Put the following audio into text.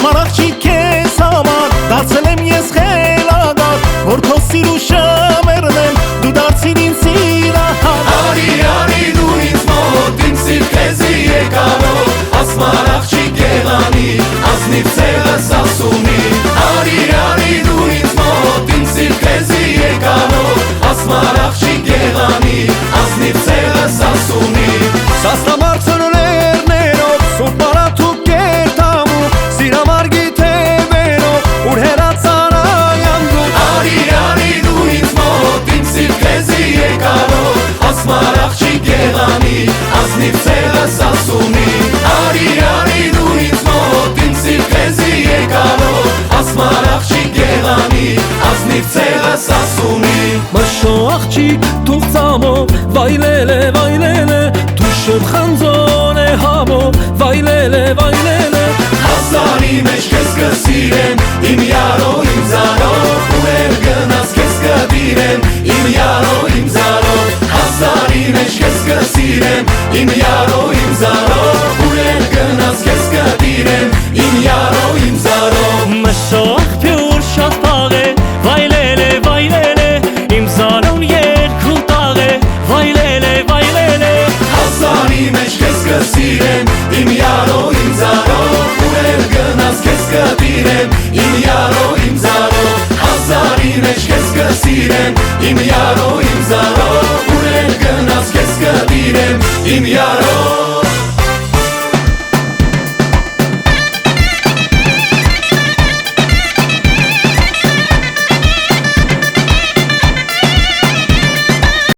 Ասման աղջիկ ես համար դարձել եմ ես խելագար, որ քո սիրու շամերն եմ, դու դարձին ինձ սիրահար։ Արի դու ինձ մոտ, իմ սիրտ քեզի եկարով, ասման աղջիկ եղանի, ազնիվ ցեղս ասումի։ Արի դու ինձ մոտ, իմ սիրտ քեզի եկարով, ասման աղջիկ եղանի, ազնիվ ցեղս ասումի։ Սաստամարցն լերներով, սուրբ մարաթուկ կերտամու, սիրամար գիթևերով, ուր հերացան այանդու։ Արի դու ինձ մոտ, իմ սիրտ քեզի եկարով, ասման աղջիկ եղանի, ազնիվ ցեղս ասումի։ Արի դու ինձ մոտ, իմ սիրտ քեզի եկարով, ասման աղջիկ եղանի, ազնիվ ցեղս ասումի։ Մշո աղջիկ թող ծամով, վայլել է, դու շոտ խանձոն է համով, վայլել է։ Հազարի մեջ քեզ կսիրեմ, իմ յարո, իմ զարո, ուր գնաս քեզ կդիրեմ, իմ յարո, իմ զարո։ Հազարի մեջ քեզ կսիրեմ, իմ յարո, իմ զարո, ուր գնաս քեզ կդիրեմ, իմ յարո, իմ զարո։ Մշո աղբյուր շատ պաղ է, վայլել է, իմ զարոն երկու տաղ է, վայլել է։ Հազարի մեջ քեզ կսիրեմ, իմ յարո, իմ զարո, ուր գնաս քեզ կդիրեմ, իմ յարո, իմ զարո։ Հազարի մեջ քեզ կսիրեմ, իմ յարո,